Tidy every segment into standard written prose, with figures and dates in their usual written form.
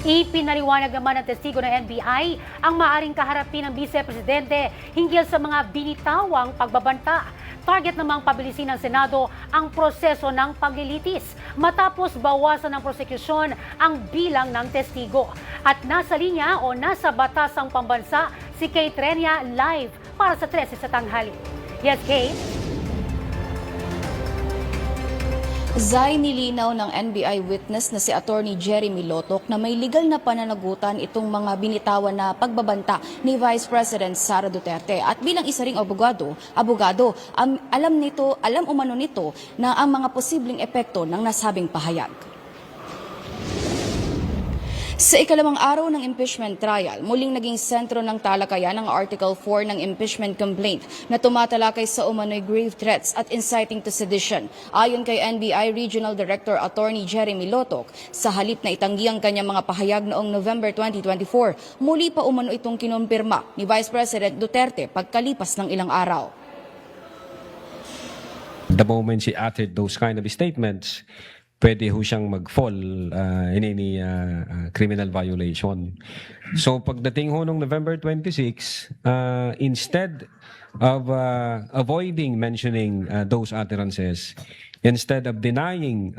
Ipinaliwanag naman ng testigo ng NBI ang maaring kaharapin ng Vice Presidente hinggil sa mga binitawang pagbabanta. Target namang pabilisin ng Senado ang proseso ng paglilitis matapos bawasan ng prosekusyon ang bilang ng testigo. At nasa linya o nasa batasang pambansa si Kate Renia live para sa 13 sa tanghali. Yes, Kate? Zay, nilinaw ng NBI witness na si Attorney Jeremy Lotok na may legal na pananagutan itong mga binitawan na pagbabanta ni Vice President Sara Duterte. At bilang isa ring abogado, alam umano nito na ang mga posibleng epekto ng nasabing pahayag. Sa ikalawang araw ng impeachment trial, muling naging sentro ng talakayan ang Article 4 ng impeachment complaint na tumatalakay sa umano'y grave threats at inciting to sedition. Ayon kay NBI Regional Director Attorney Jeremy Lotok, sa halip na itanggi ang kanyang mga pahayag noong November 2024, muli pa umano itong kinumpirma ni Vice President Duterte pagkalipas ng ilang araw. The moment she uttered those kind of statements, pwede ho siyang mag-fall in any criminal violation. So pagdating ho nung November 26, instead of avoiding mentioning those utterances, instead of denying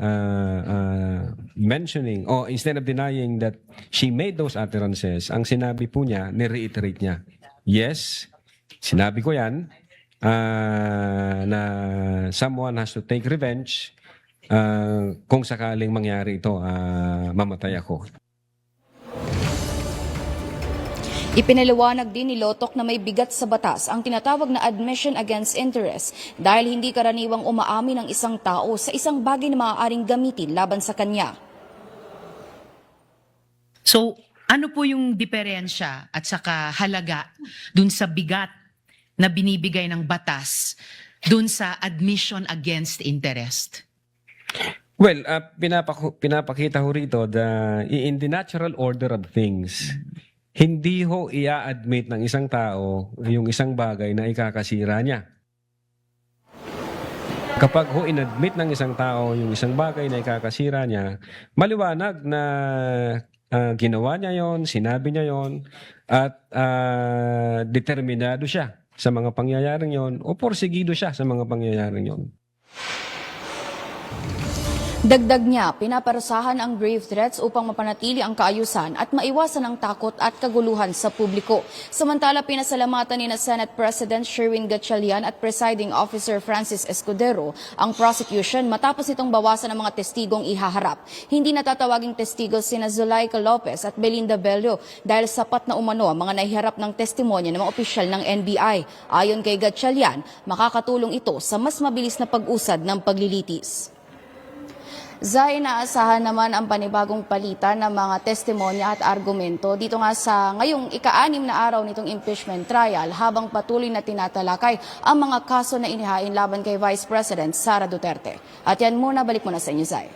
instead of denying that she made those utterances, ang sinabi po niya, ni-reiterate niya, yes, sinabi ko yan, na someone has to take revenge. Kung sakaling mangyari ito, mamatay ako. Ipinaliwanag din ni Lotok na may bigat sa batas ang tinatawag na admission against interest dahil hindi karaniwang umaamin ang isang tao sa isang bagay na maaaring gamitin laban sa kanya. So, ano po yung diferensya at saka halaga dun sa bigat na binibigay ng batas dun sa admission against interest? Well, pinapakita ho rito in the natural order of things, hindi ho i-admit ng isang tao yung isang bagay na ikakasira niya. Kapag ho inadmit ng isang tao yung isang bagay na ikakasira niya, maliwanag na ginawa niya yon, sinabi niya yon, at determinado siya sa mga pangyayaring yon o porsigido siya sa mga pangyayaring yon. Dagdag niya, pinaparusahan ang grave threats upang mapanatili ang kaayusan at maiwasan ang takot at kaguluhan sa publiko. Samantala, pinasalamatan ni Senate President Sherwin Gatchalian at Presiding Officer Francis Escudero ang prosecution matapos itong bawasan ng mga testigong ihaharap. Hindi natatawaging testigo sina Zulaika Lopez at Belinda Bello dahil sapat na umano ang mga nahiharap ng testimonya ng mga opisyal ng NBI. Ayon kay Gatchalian, makakatulong ito sa mas mabilis na pag-usad ng paglilitis. Zay, naasahan naman ang panibagong palitan ng mga testimonya at argumento dito nga sa ngayong ika-6 na araw nitong impeachment trial habang patuloy na tinatalakay ang mga kaso na inihain laban kay Vice President Sara Duterte. At yan muna, balik muna sa inyo, Zay.